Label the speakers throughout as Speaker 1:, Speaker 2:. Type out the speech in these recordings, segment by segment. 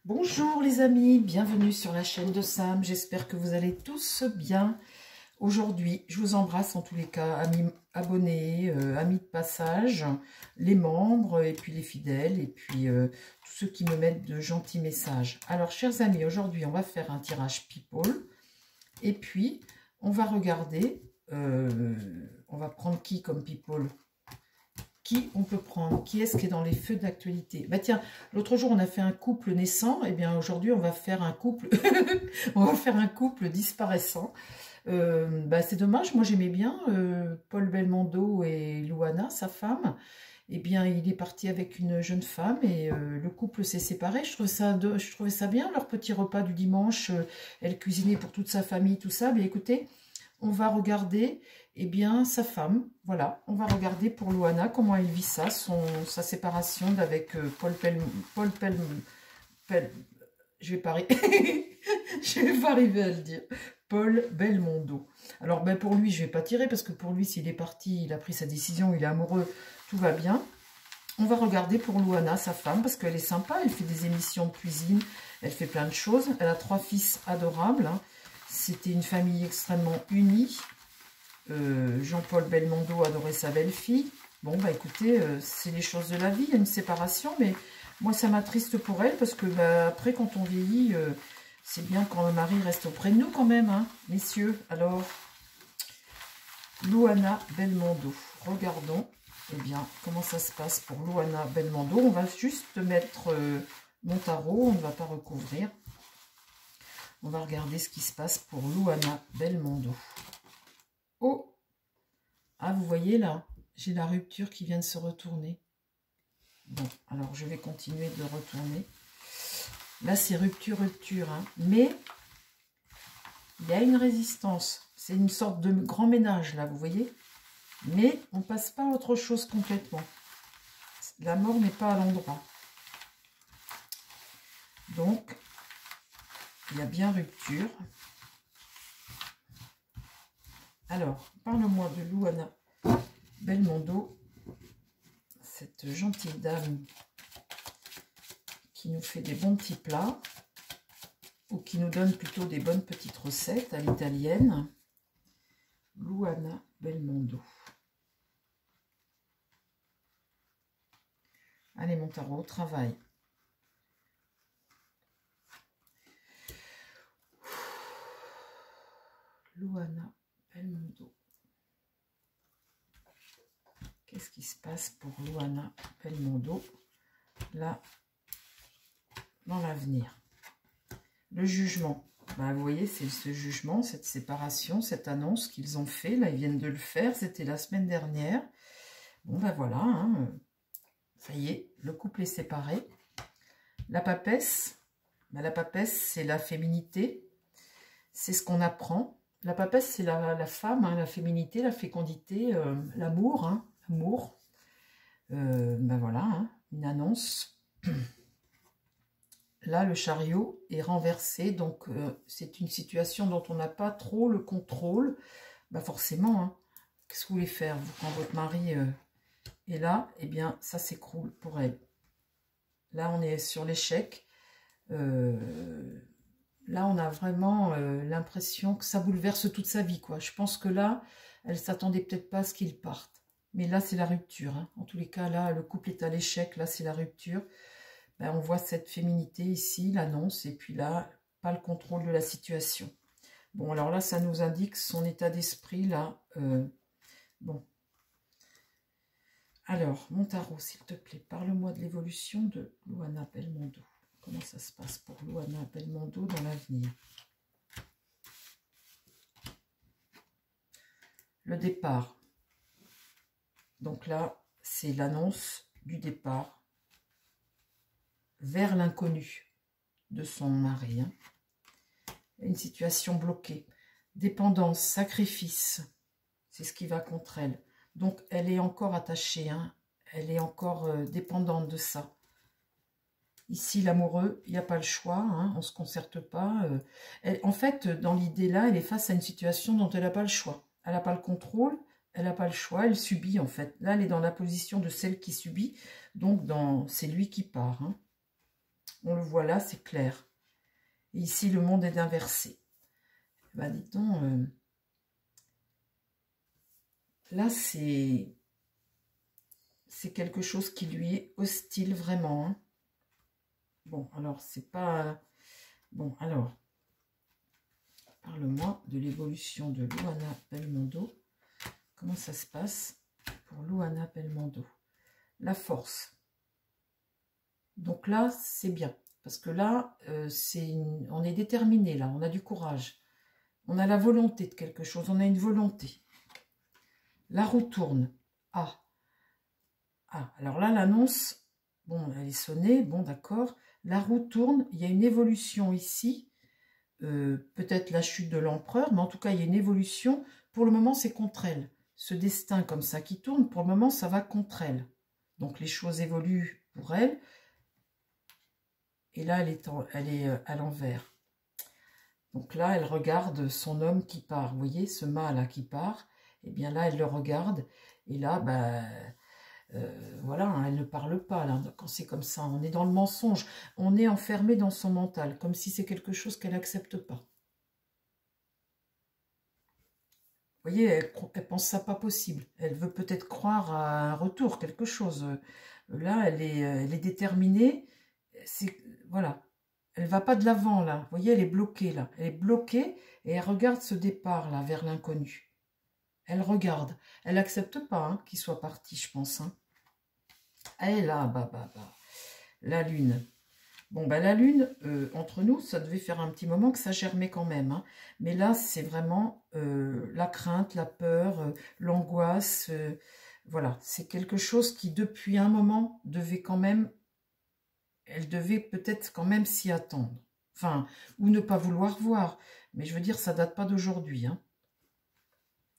Speaker 1: Bonjour les amis, bienvenue sur la chaîne de Sam, j'espère que vous allez tous bien. Aujourd'hui, je vous embrasse en tous les cas, amis abonnés, amis de passage, les membres et puis les fidèles et puis tous ceux qui me mettent de gentils messages. Alors chers amis, aujourd'hui on va faire un tirage people et puis on va regarder, on va prendre qui comme people ? Qui on peut prendre? Qui est-ce qui est dans les feux d'actualité? Bah tiens, l'autre jour on a fait un couple naissant, et bien aujourd'hui on va faire un couple on va faire un couple disparaissant. C'est dommage, moi j'aimais bien Paul Belmondo et Louana, sa femme. Eh bien il est parti avec une jeune femme et le couple s'est séparé. Je trouvais ça bien, leur petit repas du dimanche, elle cuisinait pour toute sa famille, tout ça. Mais écoutez, on va regarder, eh bien, sa femme, voilà, on va regarder pour Louana comment elle vit ça, sa séparation d'avec je vais pas je vais pas arriver à le dire, Paul Belmondo. Alors, ben, pour lui, je vais pas tirer, parce que pour lui, s'il est parti, il a pris sa décision, il est amoureux, tout va bien. On va regarder pour Louana, sa femme, parce qu'elle est sympa, elle fait des émissions de cuisine, elle fait plein de choses, elle a 3 fils adorables, hein. C'était une famille extrêmement unie. Jean-Paul Belmondo adorait sa belle-fille. Bon, bah écoutez, c'est les choses de la vie, il y a une séparation, mais moi ça m'attriste pour elle, parce que bah, après, quand on vieillit, c'est bien quand le mari reste auprès de nous quand même, hein, messieurs. Alors, Louana Belmondo, regardons, eh bien, comment ça se passe pour Louana Belmondo. On va juste mettre mon tarot, on ne va pas recouvrir. On va regarder ce qui se passe pour Louana Belmondo. Oh! Ah, vous voyez là, j'ai la rupture qui vient de se retourner. Bon, alors je vais continuer de retourner. Là, c'est rupture, hein. Mais il y a une résistance. C'est une sorte de grand ménage, là, vous voyez. Mais on ne passe pas à autre chose complètement. La mort n'est pas à l'endroit. Donc, il y a bien rupture. Alors, parle-moi de Louana Belmondo, cette gentille dame qui nous fait des bons petits plats, ou qui nous donne plutôt des bonnes petites recettes à l'italienne. Louana Belmondo. Allez, mon tarot, au travail. Louana Belmondo. Qu'est-ce qui se passe pour Louana Belmondo, là, dans l'avenir? Le jugement. Bah, vous voyez, c'est ce jugement, cette séparation, cette annonce qu'ils ont fait. Là, ils viennent de le faire. C'était la semaine dernière. Bon, ben voilà. Hein. Ça y est, le couple est séparé. La papesse. Bah, la papesse, c'est la féminité. C'est ce qu'on apprend. La papesse, c'est la femme, hein, la féminité, la fécondité, l'amour, hein. Amour, ben voilà, hein, une annonce. Là, le chariot est renversé, donc c'est une situation dont on n'a pas trop le contrôle. Ben forcément, hein, qu'est-ce que vous voulez faire, vous, quand votre mari est là, eh bien, ça s'écroule pour elle. Là, on est sur l'échec. Là, on a vraiment l'impression que ça bouleverse toute sa vie, quoi. Je pense que là, elle ne s'attendait peut-être pas à ce qu'il parte. Mais là, c'est la rupture. Hein. En tous les cas, là, le couple est à l'échec. Là, c'est la rupture. Ben, on voit cette féminité ici, l'annonce. Et puis là, pas le contrôle de la situation. Bon, alors là, ça nous indique son état d'esprit, là. Bon. Alors, mon tarot, s'il te plaît, parle-moi de l'évolution de Louana Belmondo. Comment ça se passe pour Louana Belmondo dans l'avenir? Le départ. Donc là, c'est l'annonce du départ vers l'inconnu de son mari. Hein. Une situation bloquée. Dépendance, sacrifice, c'est ce qui va contre elle. Donc, elle est encore attachée, hein. Elle est encore dépendante de ça. Ici, l'amoureux, il n'y a pas le choix, hein. On ne se concerte pas. En fait, dans l'idée-là, elle est face à une situation dont elle n'a pas le choix. Elle n'a pas le contrôle. Elle n'a pas le choix, elle subit en fait. Là, elle est dans la position de celle qui subit, donc c'est lui qui part. Hein. On le voit là, c'est clair. Et ici, le monde est inversé. Ben, dites donc, là, c'est quelque chose qui lui est hostile vraiment. Hein. Bon, alors, c'est pas... Bon, alors, parle-moi de l'évolution de Luana Belmondo. Comment ça se passe pour Luana Belmondo? La force. Donc là, c'est bien. Parce que là, on est déterminé, là. On a du courage. On a la volonté de quelque chose. On a une volonté. La roue tourne. Ah. Ah, alors là, l'annonce, bon, elle est sonnée. Bon, d'accord. La roue tourne. Il y a une évolution ici. Peut-être la chute de l'empereur, mais en tout cas, il y a une évolution. Pour le moment, c'est contre elle. Ce destin comme ça qui tourne, pour le moment, ça va contre elle. Donc, les choses évoluent pour elle. Et là, elle est à l'envers. Donc là, elle regarde son homme qui part. Vous voyez, ce mât-là qui part. Et bien là, elle le regarde. Et là, ben, voilà, hein, elle ne parle pas. Là, quand c'est comme ça, on est dans le mensonge. On est enfermé dans son mental, comme si c'est quelque chose qu'elle n'accepte pas. Vous voyez, elle pense ça pas possible. Elle veut peut-être croire à un retour, quelque chose. Là, elle est déterminée. Voilà. Elle va pas de l'avant, là. Vous voyez, elle est bloquée, là. Elle est bloquée et elle regarde ce départ, là, vers l'inconnu. Elle regarde. Elle n'accepte pas hein, qu'il soit parti, je pense. Hein. Elle, là, la lune. Bon, ben la lune, entre nous, ça devait faire un petit moment que ça germait quand même. Hein. Mais là, c'est vraiment la crainte, la peur, l'angoisse. Voilà, c'est quelque chose qui, depuis un moment, devait quand même... Elle devait peut-être quand même s'y attendre. Enfin, ou ne pas vouloir voir. Mais je veux dire, ça date pas d'aujourd'hui. Hein.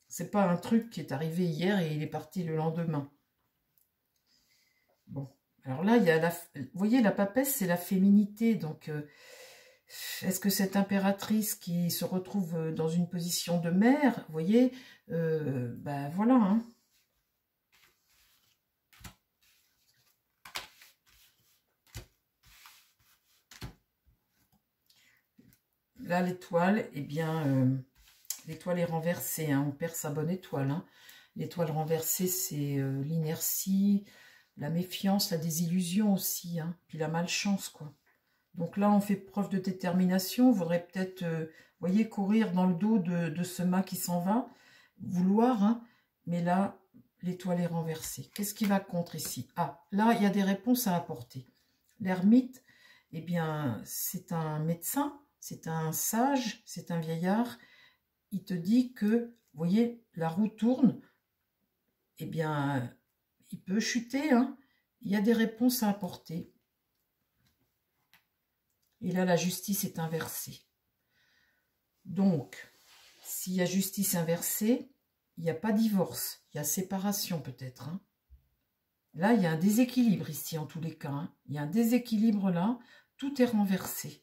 Speaker 1: C'est pas un truc qui est arrivé hier et il est parti le lendemain. Bon. Alors là, il y a vous voyez, la papesse, c'est la féminité. Donc, est-ce que cette impératrice qui se retrouve dans une position de mère, vous voyez, ben voilà. Hein. Là, l'étoile, eh bien, l'étoile est renversée. Hein, on perd sa bonne étoile. Hein. L'étoile renversée, c'est l'inertie, la méfiance, la désillusion aussi. Hein, puis la malchance, quoi. Donc là, on fait preuve de détermination. On voudrait peut-être, vous voyez, courir dans le dos de ce mât qui s'en va. Vouloir, hein, mais là, l'étoile est renversée. Qu'est-ce qui va contre ici? Ah, là, il y a des réponses à apporter. L'ermite, eh bien, c'est un médecin, c'est un sage, c'est un vieillard. Il te dit que, vous voyez, la roue tourne, eh bien, il peut chuter, hein. Il y a des réponses à apporter. Et là, la justice est inversée. Donc, s'il y a justice inversée, il n'y a pas divorce, il y a séparation peut-être. Hein. Là, il y a un déséquilibre ici, en tous les cas. Hein. Il y a un déséquilibre là, tout est renversé.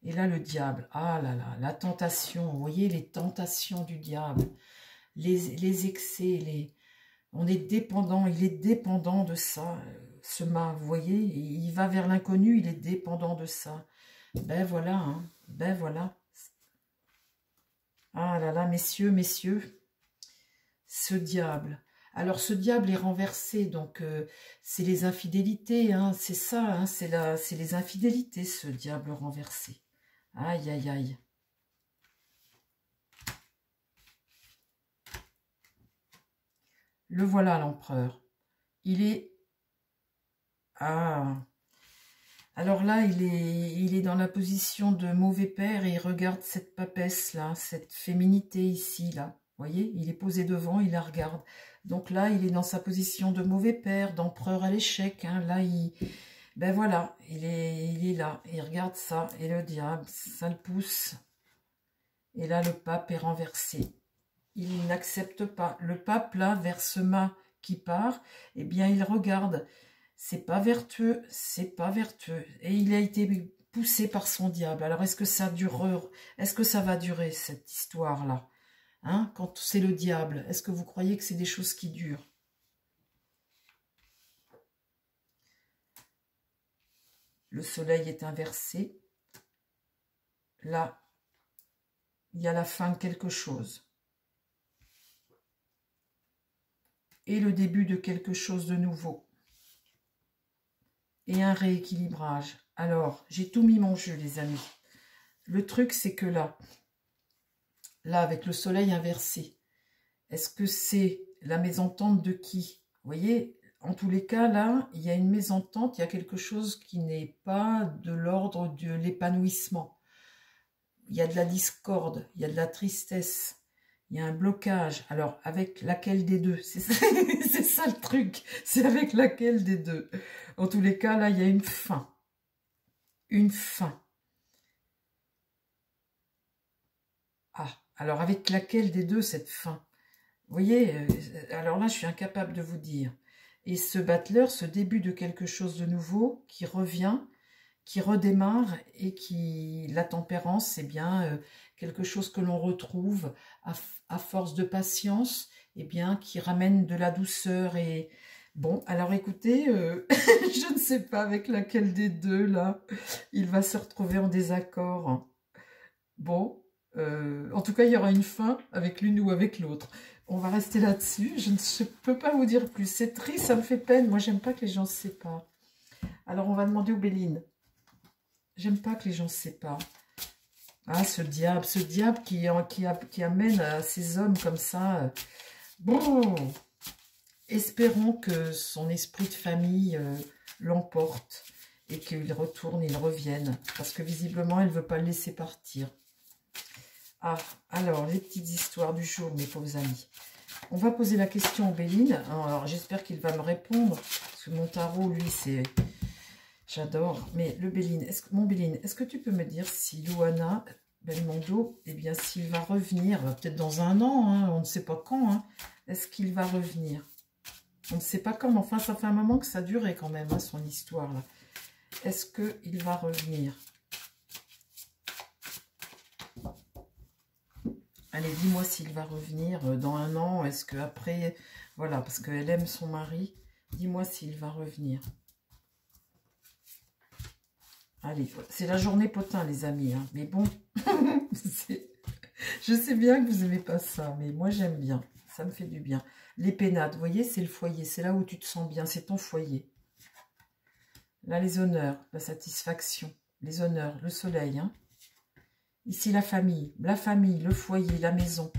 Speaker 1: Et là, le diable, ah là là, la tentation, vous voyez les tentations du diable, les excès, on est dépendant, il est dépendant de ça, ce mât, vous voyez, il va vers l'inconnu, il est dépendant de ça. Ben voilà, hein, ben voilà. Ah là là, messieurs, ce diable. Alors, ce diable est renversé, donc c'est les infidélités, hein, c'est ça, hein, c'est les infidélités, ce diable renversé. Aïe, aïe, aïe. Le voilà, l'empereur. Il est... Ah. Alors là, il est dans la position de mauvais père et il regarde cette papesse-là, cette féminité ici, là. Vous voyez, il est posé devant, il la regarde. Donc là, il est dans sa position de mauvais père, d'empereur à l'échec. Hein. Là, ben voilà, il est là, il regarde ça. Et le diable, ça le pousse. Et là, le pape est renversé. Il n'accepte pas. Le pape, là, vers ce mât qui part, eh bien, il regarde. C'est pas vertueux, c'est pas vertueux. Et il a été poussé par son diable. Alors, est-ce que ça dure, est-ce que ça va durer, cette histoire-là? Hein, quand c'est le diable, est-ce que vous croyez que c'est des choses qui durent? Le soleil est inversé. Là, il y a la fin de quelque chose. Et le début de quelque chose de nouveau. Et un rééquilibrage. Alors, j'ai tout mis mon jeu, les amis. Le truc, c'est que là, avec le soleil inversé, est-ce que c'est la mésentente de qui? Vous voyez, en tous les cas, là, il y a une mésentente, il y a quelque chose qui n'est pas de l'ordre de l'épanouissement. Il y a de la discorde, il y a de la tristesse, il y a un blocage. Alors, avec laquelle des deux? C'est ça, c'est ça le truc, c'est avec laquelle des deux? En tous les cas, là, il y a une fin. Une fin. Ah, alors avec laquelle des deux, cette fin? Vous voyez, alors là, je suis incapable de vous dire. Et ce battleur, ce début de quelque chose de nouveau qui revient, qui redémarre et qui, la tempérance, c'est bien quelque chose que l'on retrouve à force de patience, et bien qui ramène de la douceur. Et bon, alors écoutez, je ne sais pas avec laquelle des deux, là, il va se retrouver en désaccord. Bon, en tout cas, il y aura une fin avec l'une ou avec l'autre. On va rester là-dessus. Je ne peux pas vous dire plus. C'est triste, ça me fait peine. Moi, j'aime pas que les gens se séparent. Alors, on va demander aux Béline. J'aime pas que les gens se séparent. Ah, ce diable qui amène à ces hommes comme ça. Bon, espérons que son esprit de famille l'emporte et qu'il retourne, il revienne. Parce que visiblement, elle ne veut pas le laisser partir. Ah, alors, les petites histoires du jour, mes pauvres amis. On va poser la question au Béline. Alors, j'espère qu'il va me répondre. Parce que mon tarot, lui, c'est... J'adore. Mais le Béline, mon Béline, est-ce que tu peux me dire si Luana Belmondo, eh bien, s'il va revenir, peut-être dans un an, hein, on ne sait pas quand, hein, est-ce qu'il va revenir? On ne sait pas quand, mais enfin, ça fait un moment que ça durait quand même, hein, son histoire, là. Est-ce qu'il va revenir? Allez, dis-moi s'il va revenir dans un an. Est-ce qu'après... Voilà, parce qu'elle aime son mari. Dis-moi s'il va revenir. Allez, c'est la journée potin, les amis. Hein. Mais bon, je sais bien que vous n'aimez pas ça. Mais moi, j'aime bien. Ça me fait du bien. Les pénates, vous voyez, c'est le foyer. C'est là où tu te sens bien. C'est ton foyer. Là, les honneurs, la satisfaction. Les honneurs, le soleil, hein. Ici, la famille, le foyer, la maison,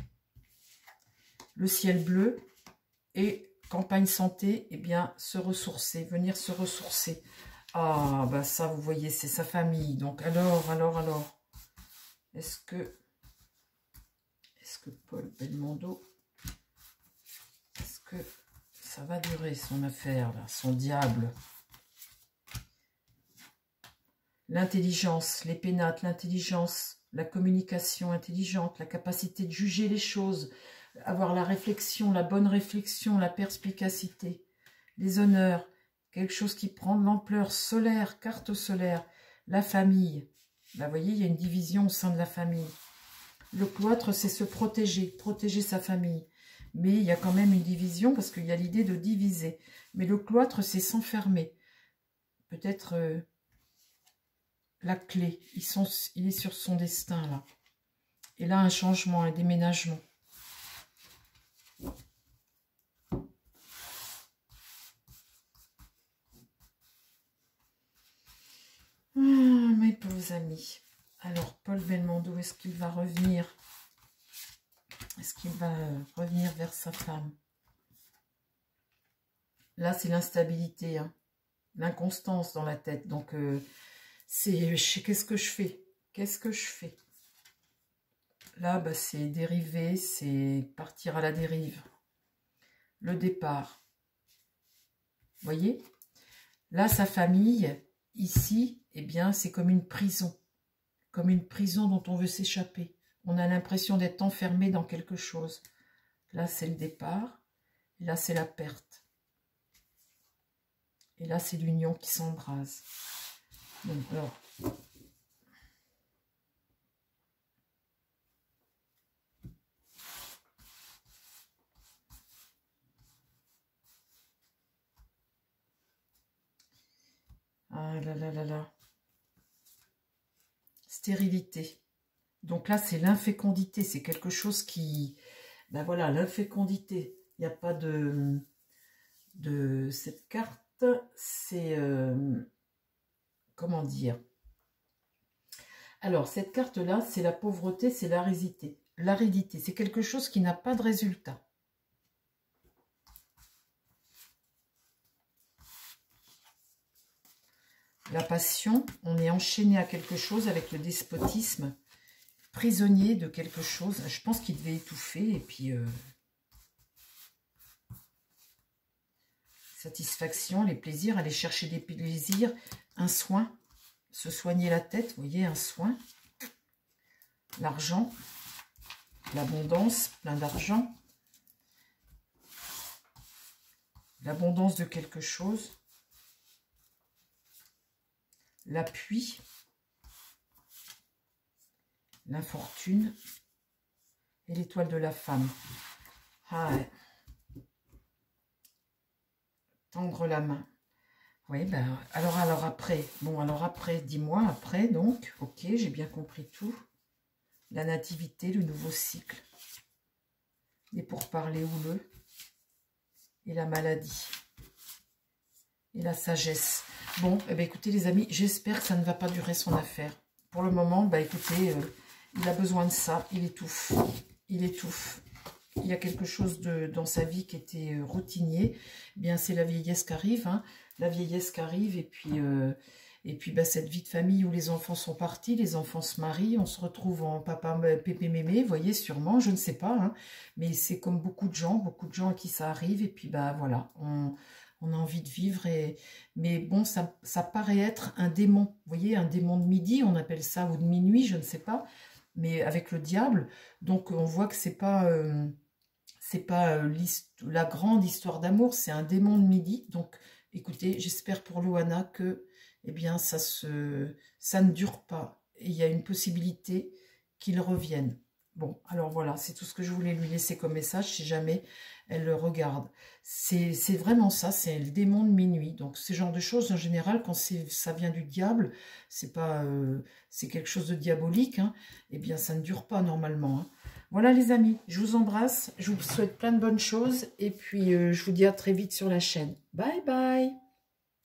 Speaker 1: le ciel bleu et campagne santé, eh bien, se ressourcer, venir se ressourcer. Ah, bah ça, vous voyez, c'est sa famille. Donc, alors, est-ce que Paul Belmondo, est-ce que ça va durer, son affaire, là, son diable? L'intelligence, les pénates, l'intelligence, la communication intelligente, la capacité de juger les choses, avoir la réflexion, la bonne réflexion, la perspicacité, les honneurs, quelque chose qui prend de l'ampleur, solaire, carte solaire, la famille. Là, vous voyez, il y a une division au sein de la famille. Le cloître, c'est se protéger, protéger sa famille. Mais il y a quand même une division parce qu'il y a l'idée de diviser. Mais le cloître, c'est s'enfermer. Peut-être... la clé, il est sur son destin, là. Et là, un changement, un déménagement. Mes pauvres amis. Alors, Paul Belmondo, est-ce qu'il va revenir? Est-ce qu'il va revenir vers sa femme? Là, c'est l'instabilité, hein. L'inconstance dans la tête. Donc, qu'est-ce que je fais? Qu'est-ce que je fais? Là, bah, c'est dériver, c'est partir à la dérive. Le départ. Vous voyez? Là, sa famille, ici, eh bien, c'est comme une prison. Comme une prison dont on veut s'échapper. On a l'impression d'être enfermé dans quelque chose. Là, c'est le départ. Et là, c'est la perte. Et là, c'est l'union qui s'embrase. Donc, alors... Ah là là là là. Stérilité. Donc là, c'est l'infécondité. C'est quelque chose qui... Ben voilà, l'infécondité. Il n'y a pas de cette carte. C'est... comment dire? Alors, cette carte-là, c'est la pauvreté, c'est l'aridité. L'aridité, c'est quelque chose qui n'a pas de résultat. La passion, on est enchaîné à quelque chose avec le despotisme, prisonnier de quelque chose. Je pense qu'il devait étouffer et puis... satisfaction, les plaisirs, aller chercher des plaisirs, un soin, se soigner la tête, vous voyez, un soin. L'argent, l'abondance, plein d'argent. L'abondance de quelque chose. L'appui, l'infortune et l'étoile de la femme. Ah ouais. Tendre la main. Oui, ben, alors après, bon, alors après, dis-moi après, donc, ok, j'ai bien compris tout. La nativité, le nouveau cycle, les pourparlers houleux, et la maladie, et la sagesse. Bon, eh ben, écoutez les amis, j'espère que ça ne va pas durer son affaire. Pour le moment, bah écoutez, il a besoin de ça, il étouffe, il étouffe. Il y a quelque chose dans sa vie qui était routinier. Eh bien, c'est la vieillesse qui arrive, hein. La vieillesse qui arrive, et puis bah, cette vie de famille où les enfants sont partis, les enfants se marient, on se retrouve en papa, pépé, mémé, vous voyez, sûrement, je ne sais pas, hein. Mais c'est comme beaucoup de gens à qui ça arrive, et puis bah voilà, on a envie de vivre, mais bon, ça paraît être un démon, vous voyez, un démon de midi, on appelle ça, ou de minuit, je ne sais pas, mais avec le diable, donc on voit que c'est pas la grande histoire d'amour, c'est un démon de midi. Donc, écoutez, j'espère pour Loana que, eh bien, ça ne dure pas. Et il y a une possibilité qu'il revienne. Bon, alors voilà, c'est tout ce que je voulais lui laisser comme message, si jamais elle le regarde. C'est vraiment ça, c'est le démon de minuit. Donc, ce genre de choses, en général, quand ça vient du diable, c'est quelque chose de diabolique, hein, eh bien, ça ne dure pas normalement, hein. Voilà les amis, je vous embrasse, je vous souhaite plein de bonnes choses et puis je vous dis à très vite sur la chaîne. Bye bye!